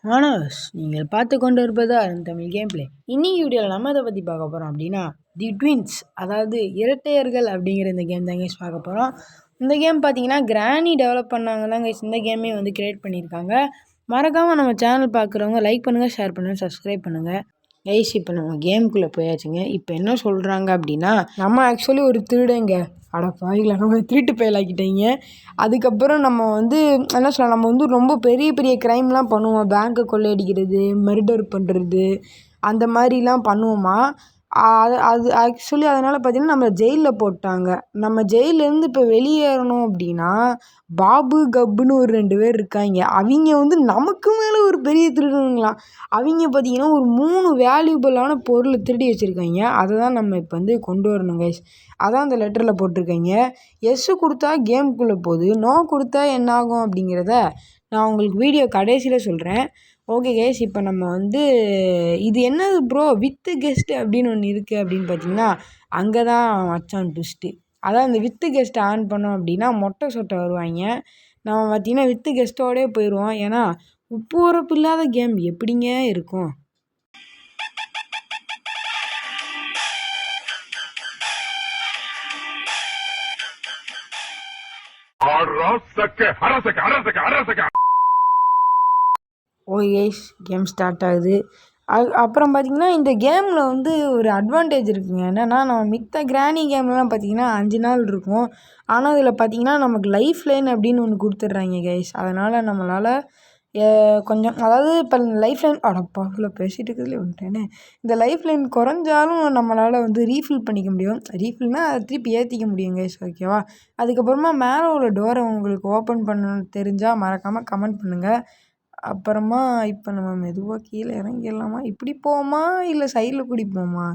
மாணவர்ஸ், நீங்கள் பார்த்து கொண்டு இருப்பது தமிழ் கேம் பிளே. இன்னைக்கு வீடியோவில் நம்ம அதை பற்றி பார்க்க போகிறோம் அப்படின்னா தி ட்வின்ஸ், அதாவது இரட்டையர்கள் அப்படிங்கிற இந்த கேம் தான் கைஸ் பார்க்க போகிறோம். இந்த கேம் பார்த்தீங்கன்னா கிரானி டெவலப் பண்ணாங்க தான் கைஸ் இந்த கேமே வந்து கிரியேட் பண்ணியிருக்காங்க. மறக்காமல் நம்ம சேனல் பார்க்குறவங்க லைக் பண்ணுங்கள், ஷேர் பண்ணுங்கள், சப்ஸ்கிரைப் பண்ணுங்கள். கைஸ் இப்போ நம்ம கேமுக்குள்ளே போயாச்சுங்க. இப்போ என்ன சொல்கிறாங்க அப்படின்னா, நம்ம ஆக்சுவலி ஒரு திருடங்க, பாவிங்களா, நம்ம திருட்டு பயலாக்கிட்டீங்க. அதுக்கப்புறம் நம்ம வந்து என்ன சொல்லலாம், நம்ம வந்து ரொம்ப பெரிய பெரிய க்ரைம்லாம் பண்ணுவோம். பேங்க்கை கொள்ளையடிக்கிறது, மர்டர் பண்ணுறது, அந்த மாதிரிலாம் பண்ணுவோமா. அது அது ஆக்சுவலி அதனால் பார்த்திங்கன்னா நம்மளை ஜெயிலில் போட்டாங்க. நம்ம ஜெயிலேருந்து இப்போ வெளியேறணும் அப்படின்னா பாபு கப்புன்னு ஒரு 2 பேர் இருக்காங்க. அவங்க வந்து நமக்கு மேலே ஒரு பெரிய திருடனுங்களாம். அவங்க பார்த்திங்கன்னா ஒரு 3 வேல்யூபிளான பொருளை திருடி வச்சுருக்காங்க. அதை தான் நம்ம இப்போ வந்து கொண்டு வரணும் கைஸ். அதான் அந்த லெட்டரில் போட்டிருக்காங்க. எஸ்ஸு கொடுத்தா கேமுக்குள்ளே போகுது, நோ கொடுத்தா என்ன ஆகும் அப்படிங்கிறத நான் உங்களுக்கு வீடியோ கடைசியில் சொல்கிறேன். ஓகே கைஸ், இப்போ நம்ம வந்து இது என்னது ப்ரோ வித்து கெஸ்ட்டு அப்படின்னு ஒன்று இருக்குது அப்படின்னு பார்த்தீங்கன்னா, அங்கே தான் வச்சான் ட்விஸ்ட்டு. அதான் இந்த வித்து கெஸ்ட்டை ஆன் பண்ணோம் அப்படின்னா மொட்டை சொட்டை வருவாங்க. நம்ம பார்த்திங்கன்னா வித்து கெஸ்ட்டோடே போயிடுவோம். ஏன்னா உப்பு உரப்பு இல்லாத கேம் எப்படிங்க இருக்கும். ஓகே கைஸ், கேம் ஸ்டார்ட் ஆகுது. அப்புறம் பார்த்திங்கன்னா இந்த கேமில் வந்து ஒரு அட்வான்டேஜ் இருக்குங்க. என்னென்னா, நம்ம மித்த கிரானி கேம்லாம் பார்த்திங்கன்னா 5 நாள் இருக்கும். ஆனால் இதில் பார்த்திங்கன்னா நமக்கு லைஃப் லைன் அப்படின்னு ஒன்று கொடுத்துட்றாங்க கைஸ். அதனால் நம்மளால் கொஞ்சம், அதாவது இப்போ லைஃப் லைன் அடப்பாவில் பேசிகிட்டு இருக்கிறதுலே வந்துட்டேனே, இந்த லைஃப் லைன் குறைஞ்சாலும் நம்மளால் வந்து ரீஃபில் பண்ணிக்க முடியும். ரீஃபில்னால் அதை திருப்பி ஏற்றிக்க முடியும் கைஸ், ஓகேவா. அதுக்கப்புறமா மேலே உள்ள டோரை உங்களுக்கு ஓப்பன் பண்ணணும்னு தெரிஞ்சால் மறக்காமல் கமெண்ட் பண்ணுங்கள். அப்புறமா இப்போ நம்ம மெதுவாக கீழே இறங்கிடலாமா, இப்படி போவோமா இல்லை சைடில் கூடி போவோமா?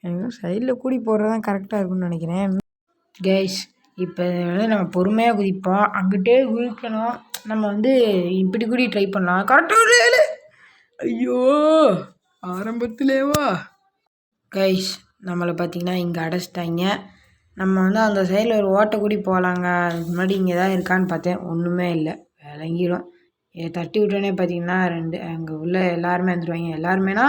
எனக்கு சைடில் கூடி போகிறது தான் கரெக்டாக இருக்கும்னு நினைக்கிறேன் கைஸ். இப்போ வந்து நம்ம பொறுமையாக குதிப்போம், அங்கிட்டே குதிக்கணும். நம்ம வந்து இப்படி கூடி ட்ரை பண்ணலாம். கரெக்டாக ஐயோ ஆரம்பத்துலேவா கைஸ், நம்மளை பார்த்திங்கன்னா இங்கே அடைச்சிட்டாங்க. நம்ம வந்து அந்த சைடில் ஒரு ஓட்டை கூடி போகலாங்க. அதுக்கு முன்னாடி இங்கே தான் இருக்கான்னு பார்த்தேன், ஒன்றுமே இல்லை, விளங்கிடும். தட்டி விட்டோன்னே பார்த்தீங்கன்னா அங்கே உள்ள எல்லாருமே வந்துடுவாங்க. எல்லாருமேனா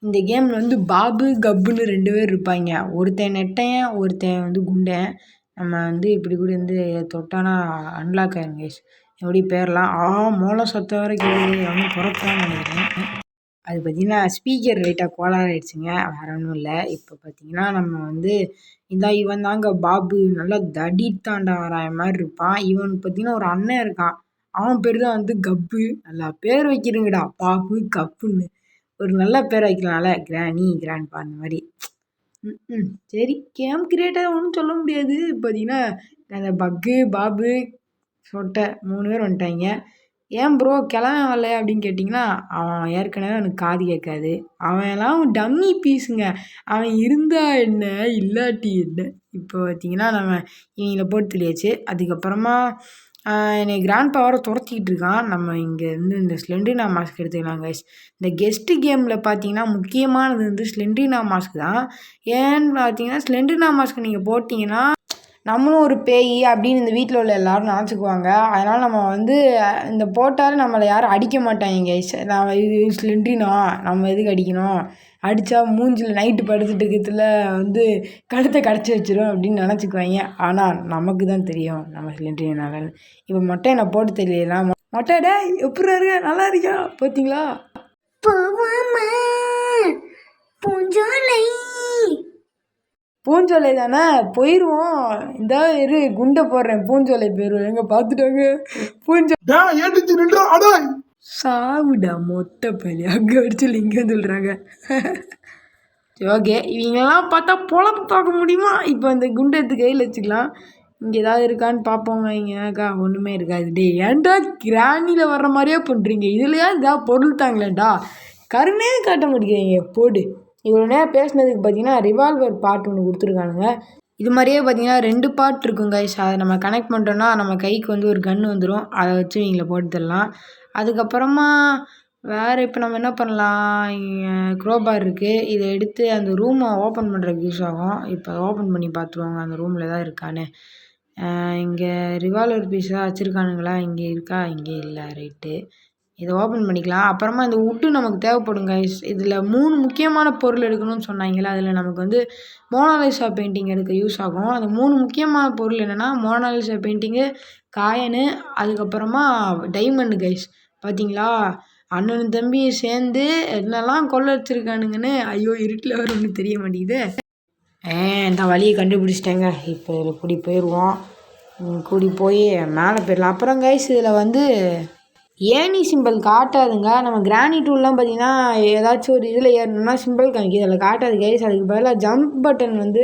இந்த கேமில் வந்து பாபு கப்புன்னு 2 பேர் இருப்பாங்க. ஒருத்தன் நெட்டையன், ஒருத்தன் வந்து குண்டன். நம்ம வந்து இப்படி கூட வந்து தொட்டானா அன்லாக் ஆயிரும் கைஸ். எப்படி பேர்லாம் மோளம் சத்தம் வர கேட்குது, அவனும் பிறப்பான்னு நினைக்கிறேன். அது பார்த்திங்கன்னா ஸ்பீக்கர் லைட்டாக கோளாறு ஆகிடுச்சுங்க, வேறு ஒன்றும் இல்லை. இப்போ பார்த்திங்கன்னா நம்ம வந்து இவன் தாங்க பாபு, நல்லா தடித்தாண்டா வராய மாதிரி இருப்பான். இவனுக்கு பார்த்திங்கன்னா ஒரு அண்ணன் இருக்கான், அவன் பேர் தான் வந்து கப்பு. நல்லா பேர் வைக்கிறீங்கடா, பாபு கப்புன்னு ஒரு நல்ல பேர் வைக்கலாம்ல, கிராணி கிராண்ட்பா அந்த மாதிரி. சரி, கேம் கிரியேட்டர் ஒன்றும் சொல்ல முடியாது. பார்த்தீங்கன்னா அந்த பக்கு பாபு சொட்டை 3 பேர் வந்துட்டாங்க. ஏன் ப்ரோ கிளம்பன் வரலையா அப்படின்னு கேட்டிங்கன்னா, அவன் ஏற்கனவே அவனுக்கு காது கேட்காது. அவன்லாம் டம்மி பீஸுங்க. அவன் இருந்தா என்ன இல்லாட்டி என்ன. இப்போ பார்த்திங்கன்னா நம்ம இவங்களை போட்டு தெரியாச்சு. அதுக்கப்புறமா என்னை கிராண்ட் பவரை துரத்திக்கிட்டு இருக்கான். நம்ம இங்கே இருந்து இந்த ஸ்லெண்ட்ரினா மாஸ்க் எடுத்துக்கலாம் கைஸ். இந்த கெஸ்ட்டு கேமில் பார்த்தீங்கன்னா முக்கியமானது வந்து ஸ்லெண்ட்ரினா மாஸ்க் தான். ஏன்னு பார்த்தீங்கன்னா ஸ்லெண்ட்ரினா மாஸ்க் நீங்கள் போட்டிங்கன்னா நம்மளும் ஒரு பேய் அப்படின்னு இந்த வீட்டில் உள்ள எல்லோரும் நினச்சிக்குவாங்க. அதனால் நம்ம வந்து இந்த போட்டாலும் நம்மளை யாரும் அடிக்க மாட்டாங்க கைஸ். நான் இது ஸ்லெண்ட்ரினா, நம்ம எதுக்கு அடிக்கணும், அடித்தா மூஞ்சில் நைட்டு படுத்துட்டு இருக்கிறதுல வந்து கழுத்தை கடைச்சி வச்சிடும் அப்படின்னு நினச்சிக்குவாங்க. ஆனால் நமக்கு தான் தெரியும் நம்ம ஸ்லெண்ட்ரினாலன்னு. இப்போ மொட்டை நான் போட்டு தெரியலாம். மொட்டை டே எப்படி இருக்க, நல்லா இருக்கியா, பார்த்தீங்களா? பூஞ்சோலை தானே, போயிடுவோம். இந்த இரு குண்டை போடுறேன், பூஞ்சோலை போயிடுவோம். எங்கே பார்த்துட்டாங்க சாவுடா மொட்டை பள்ளி, அங்கே அடிச்சு இங்கே சொல்கிறாங்க. சரி ஓகே, இவங்கெல்லாம் பார்த்தா பொழப்பு பார்க்க முடியுமா? இப்போ அந்த குண்டை எடுத்து கையில் வச்சுக்கலாம். இங்கே ஏதாவது இருக்கான்னு பார்ப்போங்க. இங்கேக்கா ஒன்றுமே இருக்காது. டே ஏன்டா கிராணியில் வர்ற மாதிரியே பண்ணுறீங்க, இதுலையா ஏதாவது பொருள் தாங்களேண்டா, கருணே காட்ட மாட்டேங்கிறீங்க. போடு. இவ்வளோ நேரம் பேசுனதுக்கு பார்த்தீங்கன்னா ரிவால்வர் பார்ட் ஒன்று கொடுத்துருக்கானுங்க. இது மாதிரியே பார்த்தீங்கன்னா 2 பார்ட் இருக்கும் கைஸ். அதை நம்ம கனெக்ட் பண்ணிட்டோன்னா நம்ம கைக்கு வந்து ஒரு கன்று வந்துடும். அதை வச்சு இவங்களை போட்டு தரலாம். அதுக்கப்புறமா வேறு இப்போ நம்ம என்ன பண்ணலாம், இங்கே க்ரோபார் இருக்குது, இதை எடுத்து அந்த ரூமை ஓப்பன் பண்ணுறதுக்கு யூஸ் ஆகும். இப்போ ஓப்பன் பண்ணி பார்த்துருவாங்க அந்த ரூமில் தான் இருக்கான்னு. இங்கே ரிவால்வர் பீஸ் தான் வச்சுருக்கானுங்களா, இங்கே இருக்கா, இங்கே இல்லை, ரைட்டு. இதை ஓப்பன் பண்ணிக்கலாம். அப்புறமா இந்த உட்டு நமக்கு தேவைப்படும் கைஸ். இதில் 3 முக்கியமான பொருள் எடுக்கணும்னு சொன்னாங்கல்ல, அதில் நமக்கு வந்து மோனாலிசா பெயிண்டிங் எடுக்க யூஸ் ஆகும். அந்த 3 முக்கியமான பொருள் என்னென்னா மோனாலிசா பெயிண்டிங்கு, காயினு, அதுக்கப்புறமா டைமண்டு கைஸ். பார்த்தீங்களா, அண்ணனும் தம்பியும் சேர்ந்து என்னெல்லாம் கொள்ள வச்சுருக்கானுங்கன்னு. ஐயோ, இருட்டில் வேறு ஒன்றும் தெரிய மாட்டேங்குது. இந்த வழியை கண்டுபிடிச்சிட்டேங்க. இப்போ இதில் கூடி போயிடுவோம். கூடி போய் மேலே போயிடலாம். அப்புறம் கைஸ் இதில் வந்து ஏணி சிம்பிள் காட்டாதுங்க. நம்ம கிரானி டூல்லாம் பார்த்தீங்கன்னா ஏதாச்சும் ஒரு இதில் ஏறணும்னா சிம்பிள் காமிக்குது, அதில் காட்டாது கைஸ். அதுக்கு பதிலாக ஜம்ப் பட்டன் வந்து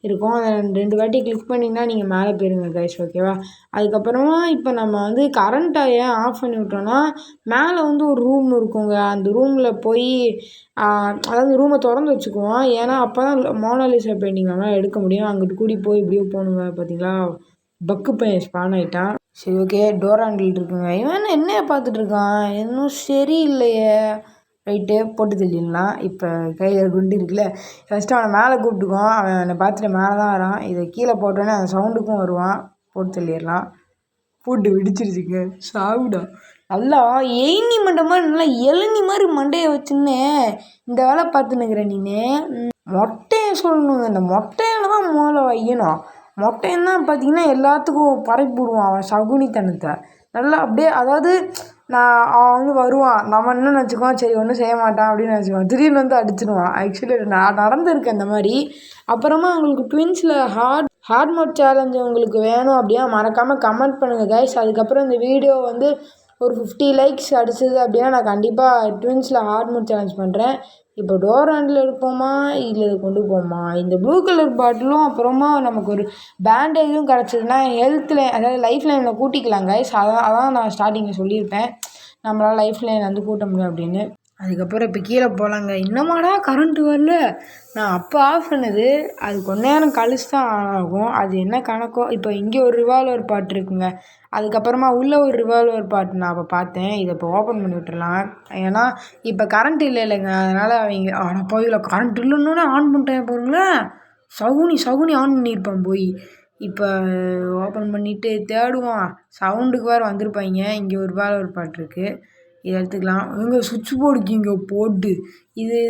இருக்கும். அதை 2 வாட்டி கிளிக் பண்ணிங்கன்னா நீங்கள் மேலே போயிருங்க கைஸ், ஓகேவா. அதுக்கப்புறமா இப்போ நம்ம வந்து கரண்ட்டை ஏன் ஆஃப் பண்ணி விட்டோன்னா, மேலே வந்து ஒரு ரூம் இருக்குங்க. அந்த ரூமில் போய் அதாவது ரூமை திறந்து வச்சுக்குவோம். ஏன்னா அப்போ தான் மோனாலிசா பெயிண்டிங் நம்மளால் எடுக்க முடியும். அங்கிட்டு கூடி போய் இப்படியோ போகணுங்க. பார்த்தீங்களா, பக்கு பையன் ஸ்பான் ஆகிட்டான். சரி, ஓகே, டோர் ஹேண்டில் இருக்குங்க. இவன் என்னைய பார்த்துட்ருக்கான், இன்னும் சரியில்லையே. ரைட்டு, போட்டு தள்ளிடலாம். இப்போ கையில் குண்டு இருக்குல்ல, ஃபஸ்ட்டு அவனை மேலே கூப்பிட்டுக்குவோம். அவன் என்னை பார்த்துட்டு மேலே தான் வரான். இதை கீழே போட்டோன்னே அந்த சவுண்டுக்கும் வருவான். போட்டு தள்ளிடலாம். போட்டு வெடிச்சிருச்சுங்க. சாவுடா. நல்லா ஏணி மண்டை மாதிரி நல்லா இளநி மாதிரி மண்டையை வச்சுன்னு இந்த வேலை பார்த்துன்னுக்குறேன் நீனு. மொட்டையை சொல்லணுங்க. இந்த மொட்டையில தான் முதல்ல வையணும். மொட்டைன்னு தான் பார்த்தீங்கன்னா எல்லாத்துக்கும் பரப்பி விடுவான் அவன் சகுனித்தனத்தை. நல்லா அப்படியே, அதாவது அவன் வந்து வருவான், நம்ம என்ன நினச்சிக்குவோம், சரி ஒன்றும் செய்ய மாட்டான் அப்படின்னு நினச்சிக்குவோம். திடீர்னு வந்து அடிச்சிடுவான். ஆக்சுவலி நான் நடந்திருக்கு அந்த மாதிரி. அப்புறமா உங்களுக்கு ட்வின்ஸில் ஹார்ட் மோட் சேலஞ்சு உங்களுக்கு வேணும் அப்படின்னா மறக்காமல் கமெண்ட் பண்ணுங்கள் கைஸ். அதுக்கப்புறம் இந்த வீடியோ வந்து ஒரு 50 லைக்ஸ் அடிச்சது அப்படின்னா நான் கண்டிப்பாக ட்வின்ஸில் ஹார்ட் மோட் சேலஞ்ச் பண்ணுறேன். இப்போ டோர் ஹேண்டில் எடுப்போமா இல்லை இதை கொண்டு போமா? இந்த ப்ளூ கலர் பாட்டிலும் அப்புறமா நமக்கு ஒரு பேண்டேஜும் கிடச்சிதுன்னா ஹெல்த்தில், அதாவது லைஃப் லைனில் கூட்டிக்கலாம் கைஸ். அதான் நான் ஸ்டார்டிங்கில் சொல்லியிருப்பேன், நம்மளால் லைஃப் லைன் வந்து கூட்ட முடியும் அப்படின்னு. அதுக்கப்புறம் இப்போ கீழே போகலாங்க. இன்னமாடா கரண்ட்டு வரல, நான் அப்போ ஆஃப் பண்ணது. அது கொஞ்ச நேரம் கழிச்சு தான் ஆன் ஆகும். அது என்ன கணக்கோ. இப்போ இங்கே ஒரு ரிவால்வர் பாட் இருக்குங்க. அதுக்கப்புறமா உள்ளே ஒரு ரிவால்வர் பாட் நான் அப்போ பார்த்தேன். இதை இப்போ ஓப்பன் பண்ணி விட்டுறலாம். ஏன்னா இப்போ கரண்ட் இல்லைங்க, அதனால் அவங்க ஆனால் போயில கரண்ட் இல்லைன்னொன்னே ஆன் பண்ணிட்டேன் பாருங்களேன். சகுனி ஆன் பண்ணியிருப்பான் போய். இப்போ ஓப்பன் பண்ணிவிட்டு தேடுவான். சவுண்டுக்கு வேறு வந்திருப்பாங்க. இங்கே ஒரு ரிவால்வர் பாட் இருக்குது, இதை எடுத்துக்கலாம். இங்கே சுவிட்ச் போர்டுக்கு இங்கே போட்டு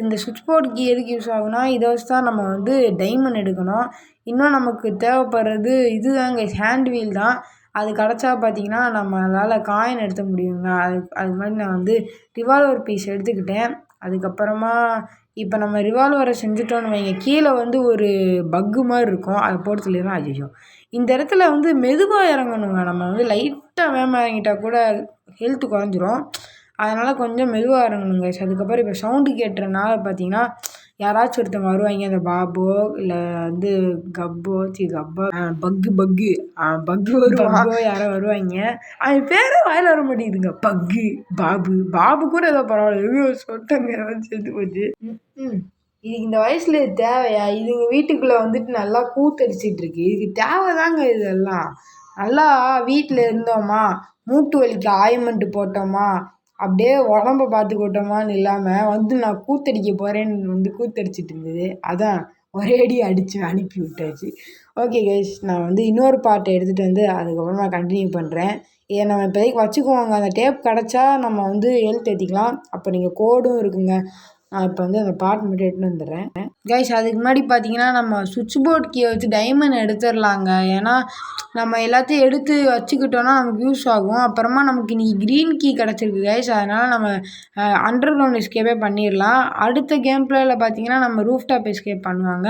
இந்த சுவிட்ச் போர்டுக்கு எதுக்கு யூஸ் ஆகுனா, இதை வச்சு தான் நம்ம வந்து டைமண்ட் எடுக்கணும். இன்னும் நமக்கு தேவைப்படுறது இதுதாங்க, ஹேண்ட் வீல் தான். அது கிடச்சா பார்த்தீங்கன்னா நம்மளால் காயின் எடுத்த முடியுங்க. அது மாதிரி நான் வந்து ரிவால்வர் பீஸ் எடுத்துக்கிட்டேன். அதுக்கப்புறமா இப்போ நம்ம ரிவால்வரை செஞ்சுட்டோன்னு வைங்க, கீழே வந்து ஒரு பக்கு மாதிரி இருக்கும், அதை போட்டு சொல்லிடலாம். ஐயோ, இந்த இடத்துல வந்து மெதுவாக இறங்கணுங்க. நம்ம வந்து லைட்டாக வேகமாக இறங்கிட்டால் கூட ஹெல்த்து குறைஞ்சிரும். அதனால் கொஞ்சம் மெதுவாக இறங்கணுங்க. அதுக்கப்புறம் இப்போ சவுண்டு கேட்டுறனால பார்த்தீங்கன்னா யாராச்சும் ஒருத்தவங்க வருவாங்க, அந்த பாபோ இல்லை வந்து பக்கு வருவாங்க, யாரோ வருவாங்க. அவன் பேரே வாயில் வர மாட்டேங்குதுங்க. பாபு கூட ஏதோ பரவாயில்ல, சொட்டங்க சேர்த்து போச்சு. இதுக்கு இந்த வயசுல இது தேவையா? இதுங்க வீட்டுக்குள்ளே வந்துட்டு நல்லா கூத்தடிச்சிட்டு இருக்கு. இதுக்கு தேவைதாங்க இதெல்லாம். நல்லா வீட்டில் இருந்தோமா, மூட்டு வலிக்கு ஆயின்மெண்ட் போட்டோமா, அப்படியே உடம்ப பார்த்துக்கிட்டோமான்னு இல்லாமல் வந்து நான் கூத்தடிக்க போகிறேன்னு வந்து கூத்தடிச்சிட்டு இருந்தது. அதான் ஒரேடி அடித்து அனுப்பி விட்டாச்சு. ஓகே கைஸ், நான் வந்து இன்னொரு பாட்டை எடுத்துகிட்டு வந்து அதுக்கப்புறமா கண்டினியூ பண்ணுறேன். இதை நம்ம இப்போதைக்கு வச்சுக்குவோங்க. அந்த டேப் கிடச்சா நம்ம வந்து ஹெல்த் ஏற்றிக்கலாம். அப்போ நீங்கள் கோடும் இருக்குங்க. நான் இப்போ வந்து அந்த பாட்டு மட்டும் எடுத்துன்னு வந்துடுறேன் கைஸ். அதுக்கு முன்னாடி பார்த்தீங்கன்னா நம்ம சுவிட்ச் போர்ட் கீயை வச்சு டைமண்ட் எடுத்துடலாங்க. ஏன்னா நம்ம எல்லாத்தையும் எடுத்து வச்சுக்கிட்டோன்னா நமக்கு யூஸ் ஆகும். அப்புறமா நமக்கு இன்றைக்கி க்ரீன் கீ கிடச்சிருக்கு கைஸ், அதனால் நம்ம அண்டர் கிரவுண்ட் எஸ்கேப்பே பண்ணிடலாம். அடுத்த கேம் பிளேயில் பார்த்தீங்கன்னா நம்ம ரூஃப் டாப் எஸ்கேப் பண்ணுவாங்க.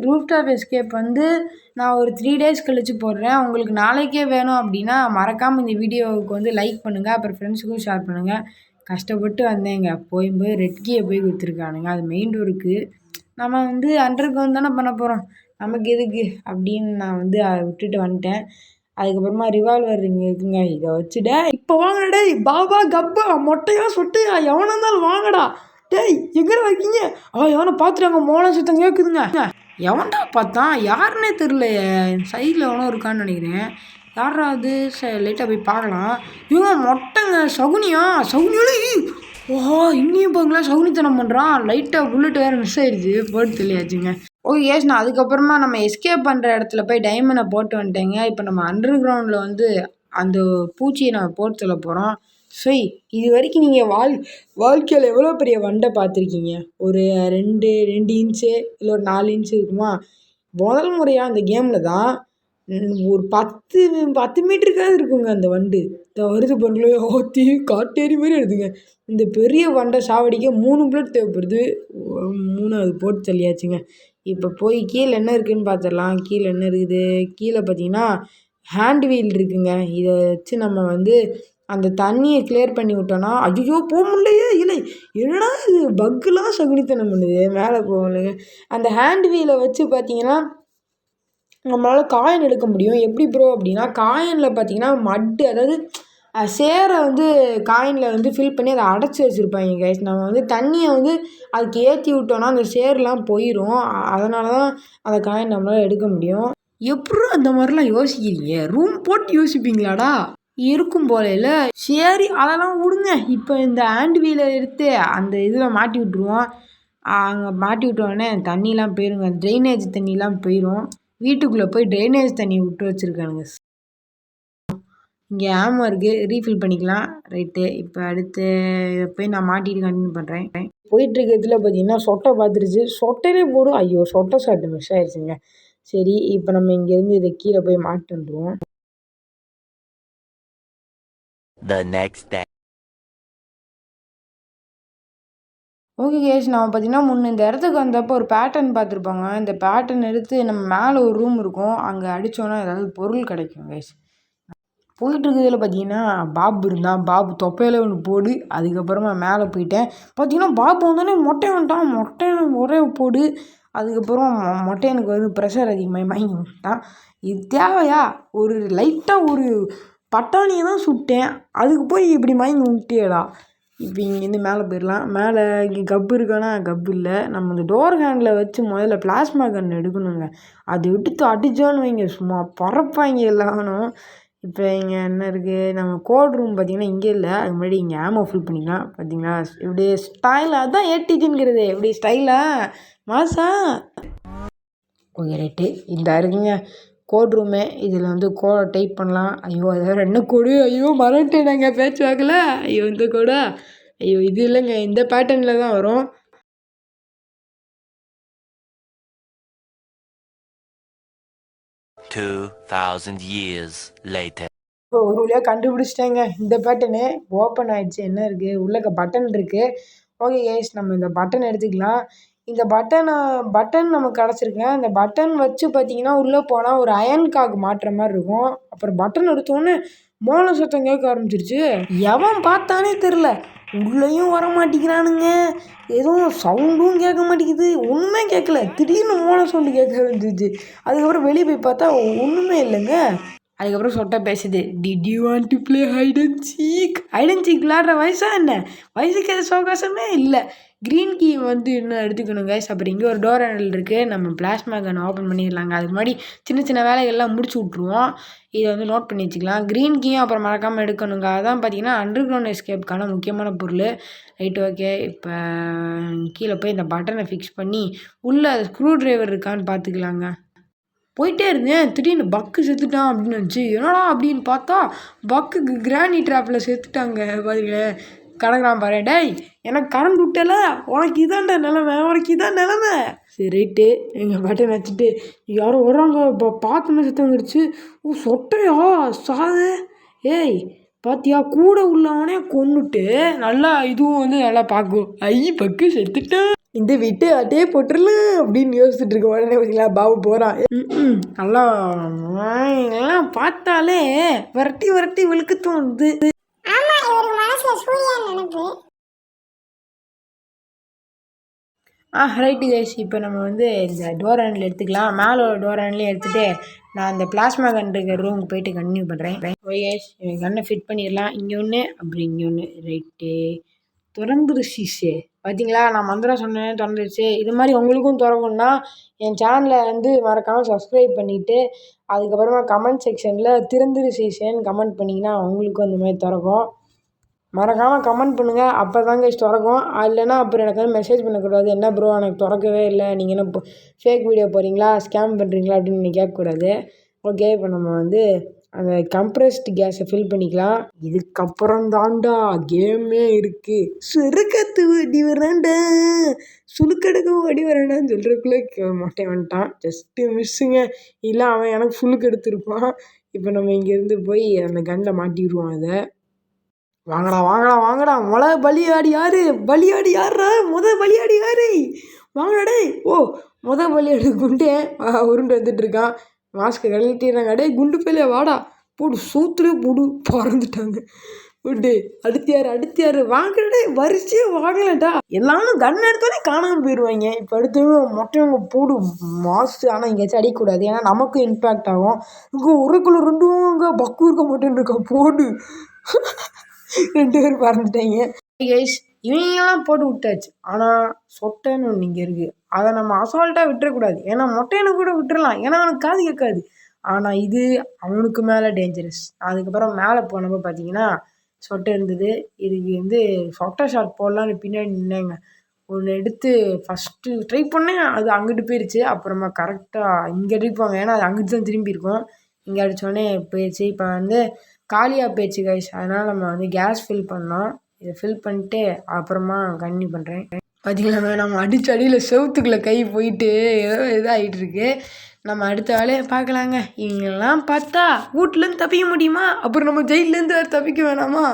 ரூஃப் டாப் எஸ்கேப் வந்து நான் ஒரு 3 டேஸ் கழித்து போடுறேன். உங்களுக்கு நாளைக்கே வேணும் அப்படின்னா மறக்காமல் இந்த வீடியோவுக்கு வந்து லைக் பண்ணுங்கள், அப்புறம் ஃப்ரெண்ட்ஸுக்கும் ஷேர் பண்ணுங்கள். கஷ்டப்பட்டு வந்தேங்க, போய் ரெட் கீயை போய் கொடுத்துருக்கானுங்க. அது மெயின் டோருக்கு. நம்ம வந்து அண்டர் கிரவுண்ட் தானே பண்ண போகிறோம், நமக்கு எதுக்கு அப்படின்னு நான் வந்து அதை விட்டுட்டு வந்துட்டேன். அதுக்கப்புறமா ரிவால்வர் இங்கே இருக்குங்க, இதை வச்சுட்டே இப்போ வாங்கடா டேய், பாபா கப்பா மொட்டையா சொட்டையா எவனா இருந்தாலும் வாங்கடா டேய், எங்கே வைக்கீங்க? எவனை பார்த்துட்டாங்க, மோளம் சுத்தம் கேட்குதுங்க. எவன்டா பார்த்தான், யாருன்னே தெரிலையே. சைடில் எவனோ இருக்கான்னு நினைக்கிறேன். யாரா அது? லைட்டாக போய் பார்க்கலாம். இவங்க மொட்டைங்க, சகுனியா? ஓஹோ, இன்னையும் பாருங்களேன் சகுனித்தனம் பண்ணுறான். லைட்டாக புல்லட் வேறு மிஸ் ஆயிடுச்சு, போட்டு தெரியாச்சுங்க. ஓகே ஏஸ், நான் அதுக்கப்புறமா நம்ம எஸ்கேப் பண்ணுற இடத்துல போய் டைமண்டை போட்டு வந்துட்டேங்க. இப்போ நம்ம அண்டர் கிரவுண்டில் வந்து அந்த பூச்சியை நம்ம போட்டு சொல்ல போகிறோம். சரி, இது வரைக்கும் நீங்கள் வாழ்க்கையில் எவ்வளோ பெரிய வண்டை பார்த்துருக்கீங்க? ஒரு 2 இன்ச்சு இல்லை ஒரு 4 இன்ச்சு இருக்குமா? முதல் முறையாக அந்த கேமில் தான் ஒரு 10 மீட்டருக்காவது இருக்குங்க அந்த வண்டு. இந்த வருது பாருங்களே, ஆத்தி காட்டேரி மாதிரி வருதுங்க. இந்த பெரிய வண்டை சாவடிக்க 3 புல்லட் தேவைப்படுது. 3 போட்டு தள்ளியாச்சுங்க. இப்போ போய் கீழே என்ன இருக்குதுன்னு பார்த்துடலாம். கீழே என்ன இருக்குது? கீழே பார்த்தீங்கன்னா ஹேண்ட் வீல் இருக்குங்க. இதை வச்சு நம்ம வந்து அந்த தண்ணியை கிளியர் பண்ணி விட்டோன்னா, ஐயோ போக முடியலையே, இல்லை என்னடா இது பக்குலாம் சகுனித்தனம் பண்ணுது, மேலே போகலைங்க. அந்த ஹேண்ட் வீலை வச்சு பார்த்தீங்கன்னா நம்மளால் காயின் எடுக்க முடியும். எப்படி ப்ரோ அப்படின்னா, காயினில் பார்த்தீங்கன்னா மட்டு, அதாவது சேரை வந்து காயினில் வந்து ஃபில் பண்ணி அதை அடைச்சி வச்சுருப்பாங்க கைஸ். நம்ம வந்து தண்ணியை வந்து அதுக்கு ஏற்றி விட்டோன்னா அந்த சேரெலாம் போயிடும். அதனால தான் அந்த காயின் நம்மளால் எடுக்க முடியும். எப்படி அந்த மாதிரிலாம் யோசிக்கிறீங்க? ரூம் போட்டு யோசிப்பீங்களாடா? இருக்கும் போலையில். சரி அதெல்லாம் விடுங்க. இப்போ இந்த ஹேண்ட் வீலை எடுத்து அந்த இதில் மாட்டி விட்ருவோம். அங்கே மாட்டி விட்டோடனே தண்ணிலாம் போயிருங்க, ட்ரைனேஜ் தண்ணிலாம் போயிடும். வீட்டுக்குள்ளே போய் ட்ரைனேஜ் தண்ணி விட்டு வச்சுருக்கானுங்க. இங்கே ஆமாம் இருக்குது, ரீஃபில் பண்ணிக்கலாம். ரைட்டு, இப்போ அடுத்து இதை போய் நான் மாட்டிட்டு கண்டினியூ பண்ணுறேன். போயிட்டுருக்கிறதுல பார்த்தீங்கன்னா சொட்டை பார்த்துருச்சு. சொட்டையிலே போடும். ஐயோ சொட்டை ஷார்ட்டு மிஸ் ஆகிடுச்சுங்க. சரி, இப்போ நம்ம இங்கேருந்து இதை கீழே போய் மாட்டு வந்துடுவோம். The next day. Okay guys, நான் பார்த்தீங்கன்னா முன்ன இந்த இடத்துக்கு வந்தப்போ ஒரு பேட்டர்ன் பார்த்துருப்பாங்க. இந்த பேட்டர்ன் எடுத்து நம்ம மேலே ஒரு ரூம் இருக்கும், அங்கே அடித்தோன்னா ஏதாவது பொருள் கிடைக்கும் கேஸ். போயிட்டுருக்கிறதுல பார்த்தீங்கன்னா பாபு இருந்தான். பாபு தொப்பையில் ஒன்று போடு. அதுக்கப்புறமா மேலே போயிட்டேன். பார்த்தீங்கன்னா பாபு வந்தோடனே மொட்டை வந்துட்டான். மொட்டையை ஒரே போடு. அதுக்கப்புறம் மொட்டையனுக்கு வந்து ப்ரெஷர் அதிகமாக வாங்கி விட்டான். இது தேவையா? ஒரு லைட்டாக ஒரு பட்டாணியை தான் சுட்டேன், அதுக்கு போய் இப்படி மயங்கி விட்டியடா. இப்போ இங்கேருந்து மேலே போயிடலாம். மேலே இங்கே கப்பு இருக்கானா? கப்பு இல்லை. நம்ம இந்த டோர் ஹேண்டில் வச்சு முதல்ல பிளாஸ்மா கன் எடுக்கணுங்க. அது எடுத்து அடித்தோன்னு வைங்க, சும்மா பறப்பாங்க எல்லாரும். இப்போ இங்கே என்ன இருக்குது? நம்ம கோட் ரூம் பார்த்திங்கன்னா இங்கே இல்லை, அது முன்னாடி இங்கே ஆமோ ஃபில் பண்ணிக்கலாம். பார்த்தீங்களா இப்படி ஸ்டைலாக? அதுதான் ஏடிஜிங்கிறது. இப்படி ஸ்டைலாக மாசா. ஓகே ரைட்டு, இந்த இருக்குங்க கோட் ரூமு. இதில் வந்து கோடை டைப் பண்ணலாம். ஐயோ அது வேறு என்ன கோடு? ஐயோ மறந்துட்டேனாங்க பேச்சு வாக்கில். ஐயோ இந்த கோடா? ஐயோ இது இல்லைங்க, இந்த பேட்டர்னில் தான் வரும். இப்போ ஒரு வழியாக கண்டுபிடிச்சிட்டேங்க இந்த பேட்டர்னு. ஓப்பன் ஆகிடுச்சு. என்ன இருக்குது உள்ளக்க? பட்டன் இருக்குது. ஓகே கேஸ், நம்ம இந்த பட்டன் எடுத்துக்கலாம். இந்த பட்டன் நமக்கு கிடச்சிருக்குங்க. இந்த பட்டன் வச்சு பார்த்தீங்கன்னா உள்ளே போனால் ஒரு அயன் காக் மாட்டுற மாதிரி இருக்கும். அப்புறம் பட்டன் எடுத்தோன்னே மோள சத்தம் கேட்க ஆரம்பிச்சிருச்சு. எவன் பார்த்தானே தெரில, உள்ளேயும் வர மாட்டேங்கிறானுங்க, எதுவும் சவுண்டும் கேட்க மாட்டேங்குது, ஒன்றுமே கேட்கல. திடீர்னு மோள சவுண்டு கேட்க ஆரம்பிச்சிருச்சு. அதுக்கப்புறம் வெளியே போய் பார்த்தா ஒன்றுமே இல்லைங்க. அதுக்கப்புறம் சொட்டை பேசுது, did you want to play hide and seek? Hide and seek விளாட்ற வயசா என்ன? வயசுக்கு அது சவகாசமே இல்லை. க்ரீன் கீ வந்து இன்னும் எடுத்துக்கணும் கைஸ். அப்புறம் இங்கே ஒரு டோர் ஹேண்டில் இருக்குது. நம்ம பிளாஸ்மா கன் ஓப்பன் பண்ணிடலாங்க. அதுக்கு முன்னாடி சின்ன சின்ன வேலைகள்லாம் முடிச்சு விட்ருவோம். இதை வந்து நோட் பண்ணி வச்சுக்கலாம். க்ரீன் கீயும் அப்புறம் மறக்காமல் எடுக்கணுங்க. அதான் பார்த்தீங்கன்னா அண்டர் கிரவுண்ட் எஸ்கேப்புக்கான முக்கியமான பொருள். ரைட் ஓகே, இப்போ கீழே போய் இந்த பட்டனை ஃபிக்ஸ் பண்ணி உள்ளே ஸ்க்ரூ ட்ரைவர் இருக்கான்னு பார்த்துக்கலாங்க. போயிட்டே இருந்தேன், திடீர்னு பக்கு செத்துட்டான் அப்படின்னு வந்துச்சு. என்னடா அப்படின்னு பார்த்தா பக்குக்கு கிராணி ட்ராப்பில் செத்துட்டாங்க. பாருங்களேன் கிடக்குறான் பாரு. டேய் எனக்கு கரண்ட் விட்டல, உனக்கு இதான்டா நிலமை, உனக்கு இதான் நிலமை. சரி ரைட்டு, எங்கள் பட்டன் வச்சுட்டு யாரோ வர்றாங்க. இப்போ பார்த்துமே செத்து வந்துடுச்சு. ஓ சொட்டையா சாது? ஏய் பாத்தியா, கூட உள்ளவனே கொன்னுட்டு நல்லா இதுவும் வந்து நல்லா பார்க்கும். பக்கு செத்துட்டேன், இந்த விட்டு அட்டையே போட்டுடலாம் அப்படின்னு யோசிச்சுட்டு இருக்க உடனே பார்த்தீங்களா பாபு போகிறான். நல்லா எல்லாம் பார்த்தாலே விரட்டி விரட்டி விழுக்க தோணுது. ரைட்டு கைஸ், இப்போ நம்ம வந்து இந்த டோர் ஹேண்டில் எடுத்துக்கலாம். மேலே ஒரு டோர் ஹேண்ட்லேயும் எடுத்துகிட்டு நான் அந்த பிளாஸ்மா கன் இருக்கிற ரூமுக்கு போயிட்டு கண்டினியூ பண்ணுறேன். ஓகே கைஸ், கன்னை ஃபிட் பண்ணிடலாம். இங்கே ஒன்று அப்புறம் இங்கே ஒன்று. ரைட்டு, திறந்துருச்சு. பார்த்தீங்களா, நான் மந்திரம் சொன்னேன், திறந்துருச்சு. இது மாதிரி உங்களுக்கும் திறக்கணும்னா என் சேனலை வந்து மறக்காமல் சப்ஸ்கிரைப் பண்ணிவிட்டு அதுக்கப்புறமா கமெண்ட் செக்ஷனில் திறந்துருச்சின்னு கமெண்ட் பண்ணிங்கன்னா உங்களுக்கும் அந்த மாதிரி திறக்கும். மறக்காமல் கமெண்ட் பண்ணுங்கள், அப்போ தாங்க திறக்கும். இல்லைன்னா அப்புறம் எனக்கு வந்து மெசேஜ் பண்ணக்கூடாது, என்ன ப்ரோ எனக்கு திறக்கவே இல்லை, நீங்கள் என்ன ஃபேக் வீடியோ போகிறீங்களா, ஸ்கேம் பண்ணுறீங்களா அப்படின்னு நீங்கள் கேட்கக்கூடாது. ஓகே, இப்போ நம்ம வந்து அந்த கம்ப்ரஸ்டு கேஸை ஃபில் பண்ணிக்கலாம். இதுக்கப்புறம் தான்டா கேமே இருக்குது. சுருக்கத்து ஓடி வரான்டா, சுழுக்கெடுக்க ஓடி வரான்டான்னு சொல்கிறதுக்குள்ளே மொட்டை வந்துட்டான். ஜஸ்ட்டு மிஸ்ஸுங்க. இல்லை அவன் எனக்கு சுழுக்கு எடுத்துருப்பான். இப்போ நம்ம இங்கேருந்து போய் அந்த கன்னில் மாட்டிடுவோம். அதை வாங்கடா வாங்கடா வாங்கடா. பலியாடி யாரு? பலியாடி யாரா? பலியாடி யாரு? வாங்கடா டே. ஓ பலியாடி குண்டே உருண்டு வந்துட்டு இருக்கான். மாஸ்க்கு கழட்டிடுறாங்க. டே குண்டு பையில வாடா, போடு சூத்துலேயே போடு. பறந்துட்டாங்க. விட்டு அடுத்து யாரு வாங்கடே, வரிசையே வாங்கலடா. எல்லாரும் கன் எடுத்தோடனே காணாமல் போயிடுவாங்க. இப்போ அடுத்தவங்க மொட்டைவங்க போடு மாசு. ஆனால் எங்கேயாச்சும் அடிக்கக்கூடாது, ஏன்னா நமக்கும் இம்பேக்ட் ஆகும். இங்கே ஒருக்குள்ள ரெண்டும் அங்கே பக்கு இருக்க மாட்டேன்னு இருக்கா. போடு 2 பேர் பறந்துட்டாங்க. கைஸ் இவங்கெல்லாம் போட்டு விட்டாச்சு. ஆனால் சொட்டைன்னு ஒன்று இங்கே இருக்குது. அதை நம்ம அசால்ட்டாக விட்டுறக்கூடாது. ஏன்னா மொட்டையனை கூட விட்டுறலாம், ஏன்னா அவனுக்கு காது கேட்காது. ஆனால் இது அவனுக்கு மேலே டேஞ்சரஸ். அதுக்கப்புறம் மேலே போனப்போ பார்த்தீங்கன்னா சொட்டை இருந்தது. இதுக்கு சொட்டை ஷாட் போடலான்னு பின்னாடி நின்னாங்க. ஒன்று எடுத்து ஃபஸ்ட்டு ட்ரை பண்ணேன், அது அங்கிட்டு போயிடுச்சு. அப்புறமா கரெக்டாக இங்கே அடிப்பாங்க, ஏன்னா அது அங்கிட்டு தான் திரும்பி இருக்கும். இங்கே அடித்தோடனே போயிடுச்சு. இப்போ காலியாக போயிடுச்சு கைஸ். அதனால் நம்ம கேஸ் ஃபில் பண்ணோம். இதை ஃபில் பண்ணிட்டு அப்புறமா கன்டினியூ பண்ணுறேன். பார்த்தீங்களா, நம்ம அடித்த அடியில் செவுத்துக்குள்ளே கை போயிட்டு ஏதோ இதாகிட்டுருக்கு. நம்ம அடுத்த வேலையை பார்க்கலாங்க. இவங்கெல்லாம் பார்த்தா வீட்லேருந்து தப்பிக்க முடியுமா? அப்புறம் நம்ம ஜெயிலேருந்து வேறு தப்பிக்க வேணாமா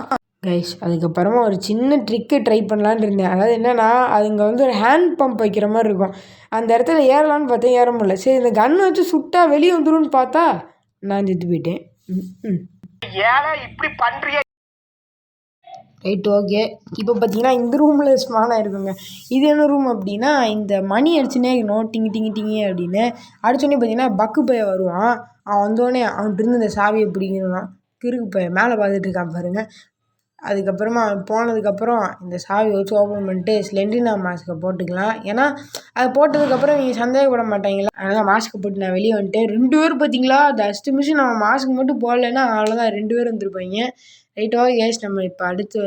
கைஸ்? அதுக்கப்புறமா ஒரு சின்ன ட்ரிக்கு ட்ரை பண்ணலான்னு இருந்தேன். அதாவது என்னென்னா, அதுங்க ஒரு ஹேண்ட் பம்ப் வைக்கிற மாதிரி இருக்கும். அந்த இடத்துல ஏறலான்னு பார்த்தேன், ஏற முடியல. சரி இந்த கன்று வச்சு சுட்டா வெளியே வந்துடும்னு பார்த்தா நான் செத்து போயிட்டேன். ஏன்னா இப்படி பண்ணுறிய? Right, okay. இப்போ பார்த்தீங்கன்னா இந்த ரூமில் ஸ்மால் ஆகிருக்குங்க. இது என்ன ரூம் அப்படின்னா, இந்த மணி அடிச்சுனே இருக்கணும், டிங்கி டிங்கி டிங்கி அப்படின்னு. அடிச்சோடனே பார்த்தீங்கன்னா பக்கு பைய வருவான். அவன் வந்தோடனே அவன்கிட்ட இருந்து இந்த சாவியை பிடிக்கணும். கிறுக்கு பைய மேலே பார்த்துட்டு இருக்கான் பாருங்க. அதுக்கப்புறமா போனதுக்கப்புறம் இந்த சாவி வச்சு ஓப்பன் பண்ணிட்டு ஸ்லெண்டினா மாஸ்க்கை போட்டுக்கலாம். ஏன்னா அதை போட்டதுக்கப்புறம் நீங்கள் சந்தேகப்பட மாட்டாங்களா. அதனால் மாஸ்க்கை போட்டு நான் வெளியே வந்துட்டேன். 2 பேர் பார்த்தீங்களா, ஜஸ்ட் மிஷின் நம்ம மாஸ்க் மட்டும் போடலைன்னா அவ்வளோதான், 2 பேர் வந்துருப்பாங்க. Right, okay guys. நம்ம இப்போ அடுத்து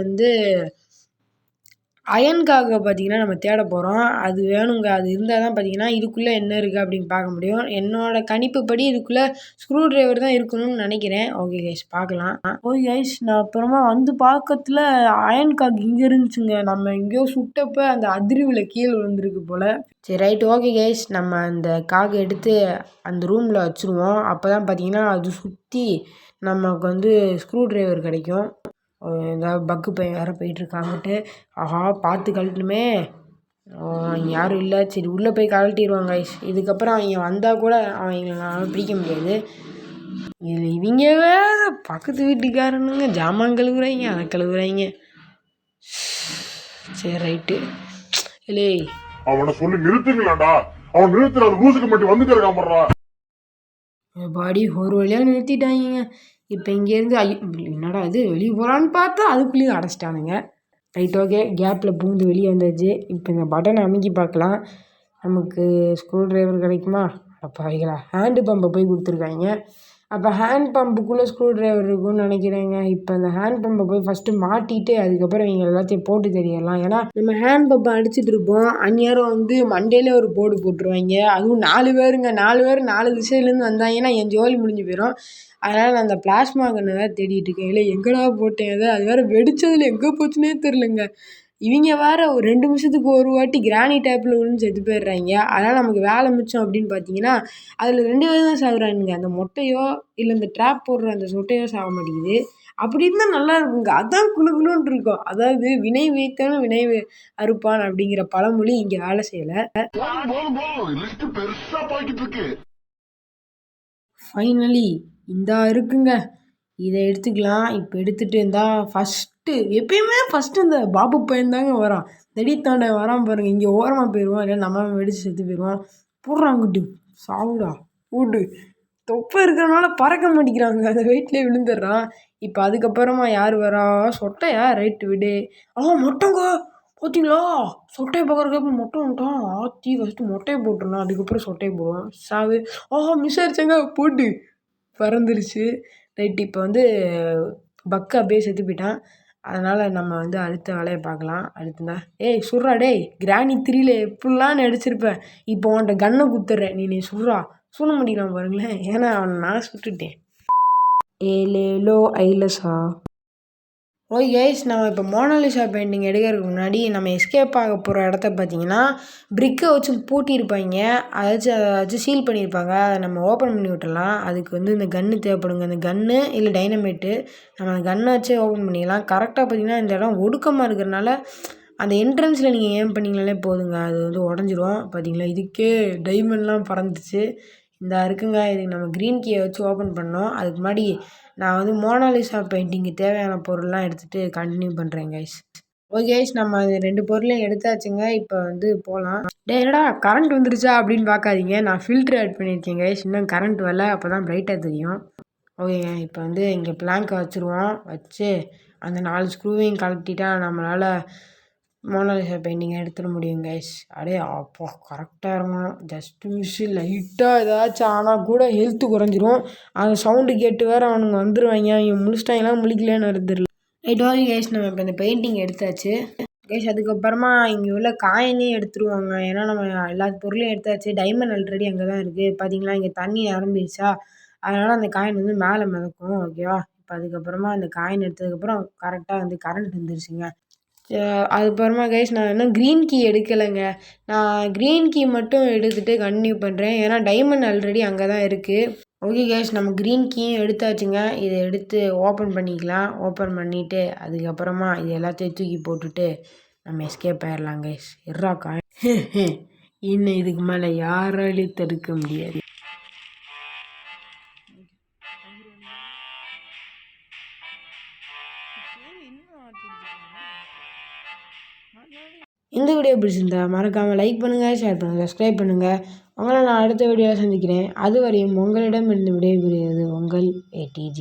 அயன்காக பார்த்தீங்கன்னா நம்ம தேட போகிறோம். அது வேணுங்க. அது இருந்தால் தான் பார்த்தீங்கன்னா இதுக்குள்ளே என்ன இருக்குது அப்படின்னு பார்க்க முடியும். என்னோடய கணிப்புப்படி இதுக்குள்ளே ஸ்க்ரூ ட்ரைவர் தான் இருக்கணும்னு நினைக்கிறேன். ஓகே கைஸ், பார்க்கலாம். ஓகே கைஸ், நான் அப்புறமா பக்கத்தில் அயன்காக் இங்கே இருந்துச்சுங்க. நம்ம எங்கேயோ சுட்டப்போ அந்த அதிர்வில் கீழே விழுந்திருக்கு போல். சரி, ரைட், ஓகே கைஸ். நம்ம அந்த காகை எடுத்து அந்த ரூமில் வச்சுருவோம். அப்போ தான் பார்த்தீங்கன்னா அது சுற்றி நமக்கு ஸ்க்ரூ ட்ரைவர் கிடைக்கும். ஏதாவது பக்கு பையன் வேறு போயிட்டுருக்காங்கட்டு. ஆஹா, பார்த்து கழட்டணுமே. யாரும் இல்லை. சரி உள்ளே போய் கழட்டிடுவாங்க கைஸ். இதுக்கப்புறம் அவங்க வந்தால் கூட அவங்கள பிடிக்க முடியாது. இதில் இவங்க வேறு பக்கத்து வீட்டுக்காரனுங்க ஜாமான் கழுவுறாங்க, அதை கழுவுறாங்க. சரி, ரைட்டு. இல்லை அவனை சொல்லி நிறுத்துங்களாடா. அவன் நிறுத்துற ரூசுக்கு மட்டும் வந்துட்டு இருக்கான். பாடி ஒரு வழியாக நிறுத்திட்டாங்க. இப்போ இங்கேருந்து என்னடா இது வெளியே போகலான்னு பார்த்தா அதுக்குள்ளேயும் அடைச்சிட்டானுங்க. Right, okay. கேப்பில் பூந்து வெளியே வந்தாச்சு. இப்போ இந்த பட்டனை அமைக்கி பார்க்கலாம். நமக்கு ஸ்க்ரூ ட்ரைவர் கிடைக்குமா? அப்போ அவைகளா ஹேண்டு பம்பை போய் கொடுத்துருக்காங்க. அப்போ ஹேண்ட் பம்புக்குள்ளே ஸ்க்ரூ ட்ரைவர் இருக்குன்னு நினைக்கிறேங்க. இப்போ அந்த ஹேண்ட் பம்பை போய் ஃபஸ்ட்டு மாட்டிட்டு அதுக்கப்புறம் இவங்க எல்லாத்தையும் போட்டு தெரியலாம். ஏன்னா நம்ம ஹேண்ட் பம்பை அடிச்சுட்டு இருப்போம், அந்நேரம் மண்டேலே ஒரு போர்டு போட்டுருவாங்க. அதுவும் 4 பேருங்க. 4 பேர் 4 திசையிலேருந்து வந்தாங்கன்னா என் ஜோலி முடிஞ்சு போயிடும். அதனால் நான் அந்த பிளாஸ்மா கன்னை தான் தேடிட்டு இருக்கேன். இல்லை எங்கடா போட்டேன் அது வேறு வெடித்ததில் எங்கே போச்சுன்னே தெரிலங்க. இவங்க வேறு ஒரு 2 நிமிஷத்துக்கு ஒரு வாட்டி கிராணி டேப்பில் விழுந்து செத்து போயிடுறாங்க. அதனால் நமக்கு வேலை மிச்சம் அப்படின்னு பார்த்தீங்கன்னா அதில் 2 பேர் தான் சாகுறானுங்க. அந்த மொட்டையோ இல்லை இந்த ட்ராப் போடுற அந்த சொட்டையோ சாக மாட்டேங்குது. அப்படி இருந்தால் நல்லா இருக்குங்க. அதான் குழுன்னு இருக்கும். அதாவது வினை வைத்தாலும் வினை அறுப்பான் அப்படிங்கிற பழமொழி இங்கே வேலை செய்யலை. ஃபைனலி இந்தா இருக்குங்க, இதை எடுத்துக்கலாம். இப்போ எடுத்துகிட்டு இருந்தால் எப்பயுமே ஃபஸ்ட்டு இந்த பாபு பையன் தாங்க வரான். திடீர்த்தாண்ட வரான் பாருங்கள். இங்கே ஓரமாக போயிடுவான், இல்லை நம்ம வெடித்து செத்து போயிடுவான். போடுறாங்கிட்டு சாவுடா போட்டு தொப்பை இருக்கிறனால பறக்க மாட்டேங்கிறாங்க, அந்த வெயிட்லேயே விழுந்துடுறான். இப்போ அதுக்கப்புறமா யார் வரா? சொட்டையா? ரைட்டு விடு. மொட்டைங்க பார்த்தீங்களா, சொட்டையை பார்க்குறதுக்கு மொட்டை வந்துட்டான். ஆத்தி ஃபஸ்ட்டு மொட்டையை போட்டுருந்தான், அதுக்கப்புறம் சொட்டையை போடுவான். சாவு. மிஸ் ஆயிடுச்சாங்க, போட்டு பறந்துருச்சு. ரைட்டு, இப்போ பக்கு அப்படியே செத்து போயிட்டான். அதனால் நம்ம அடுத்த வேலையை பார்க்கலாம். அடுத்துனா சுட்றா டேய், கிராணி 3ல எப்படிலாம் நடிச்சிருப்பேன். இப்போ உன்ட்ட கன்னை குத்துறேன், நீ சுட்றா. சொல்ல முடியலாம் பாருங்களேன், ஏன்னா அவனை நான் சுட்டுட்டேன். ஏலேலோ ஐலசா. ஓகே கைஸ், நம்ம இப்போ மோனாலிசா பெயிண்டிங் எடுக்கிறதுக்கு முன்னாடி நம்ம எஸ்கேப் ஆக போகிற இடத்த பார்த்தீங்கன்னா பிரிக்கை வச்சு பூட்டியிருப்பாங்க. அதை வச்சு சீல் பண்ணியிருப்பாங்க. அதை நம்ம ஓப்பன் பண்ணி விட்டுடலாம். அதுக்கு வந்து இந்த கன்று தேவைப்படுங்க. இந்த கன்று இல்லை டைனமேட்டு. நம்ம அந்த கன்னை வச்சே ஓப்பன் பண்ணிடலாம். கரெக்டாக பார்த்தீங்கன்னா இந்த இடம் ஒடுக்கமாக இருக்கிறனால அந்த என்ட்ரன்ஸில் நீங்கள் ஏம் பண்ணிங்கனாலே போதுங்க, அது வந்து உடஞ்சிரும். பார்த்தீங்களா, இதுக்கே டைமண்ட்லாம் பறந்துச்சு. இந்த இருக்குங்க, இதுக்கு நம்ம க்ரீன் கீயை வச்சு ஓப்பன் பண்ணோம். அதுக்கு முன்னாடி நான் வந்து மோனாலிசா பெயிண்டிங்கு தேவையான பொருள்லாம் எடுத்துகிட்டு கண்டினியூ பண்ணுறேன் கைஸ். ஓகே கைஸ், நம்ம அது 2 பொருளையும் எடுத்தாச்சுங்க. இப்போ வந்து போகலாம். என்னடா கரண்ட் வந்துருச்சா அப்படின்னு பார்க்காதீங்க, நான் ஃபில்ட்ரு ஆட் பண்ணியிருக்கேன் கைஸ். இன்னும் கரண்ட் வரல, அப்போ தான் ப்ரைட்டாக தெரியும். ஓகேங்க, இப்போ வந்து இங்கே பிளாங்கை வச்சுருவோம். வச்சு அந்த 4 ஸ்க்ரூவையும் கழட்டிட்டா நம்மளால் மோனாலிசா பெயிண்டிங்கை எடுத்துட முடியும் கைஸ். அப்படியே அப்போ கரெக்டாக இறங்கணும். ஜஸ்ட்டு மிஸ்ஸு, லைட்டாக ஏதாச்சும் ஆனால் கூட ஹெல்த்து குறைஞ்சிரும். அந்த சவுண்டு கேட்டு வேறு அவனுங்க வந்துடுவாங்க. இவன் முழிச்சிட்டாங்களாம் முழிக்கலன்னு வருது. ரைட் ஓகே கைஸ், நம்ம இப்போ இந்த பெயிண்டிங் எடுத்தாச்சு கைஸ். அதுக்கப்புறமா இங்கே உள்ள காயினையும் எடுத்துருவாங்க. ஏன்னா நம்ம எல்லா பொருளையும் எடுத்தாச்சு. டைமண்ட் ஆல்ரெடி அங்கே தான் இருக்குது. பார்த்தீங்களா, இங்கே தண்ணி நிரம்பிடுச்சா, அதனால் அந்த காயின் வந்து மேலே மிதக்கும். ஓகேவா, இப்போ அதுக்கப்புறமா அந்த காயின் எடுத்ததுக்கப்புறம் கரெக்டாக வந்து கரண்ட் வந்துருச்சுங்க. அதுக்கப்புறமா கைஸ், நான் இன்னும் க்ரீன் கீ எடுக்கலைங்க. நான் க்ரீன் கீ மட்டும் எடுத்துகிட்டு கன்டினியூ பண்ணுறேன். ஏன்னா டைமண்ட் ஆல்ரெடி அங்கே தான் இருக்குது. ஓகே கைஸ், நம்ம க்ரீன் கீயும் எடுத்தாச்சுங்க. இதை எடுத்து ஓப்பன் பண்ணிக்கலாம். ஓப்பன் பண்ணிவிட்டு அதுக்கப்புறமா இது எல்லாத்தையும் தூக்கி போட்டுட்டு நம்ம எஸ்கேப் ஆயிடலாம் கைஸ். காய் இன்னும் இதுக்கு மேலே யாராலையும் தடுக்க முடியாது. இந்த வீடியோ பிடிச்சிருந்தா மறக்காமல் லைக் பண்ணுங்கள், ஷேர் பண்ணுங்கள், சப்ஸ்கிரைப் பண்ணுங்கள். உங்களை நான் அடுத்த வீடியோவில் சந்திக்கிறேன். அதுவரையும் உங்களிடம் இருந்து விடைபெறுகிறது உங்கள் ATG.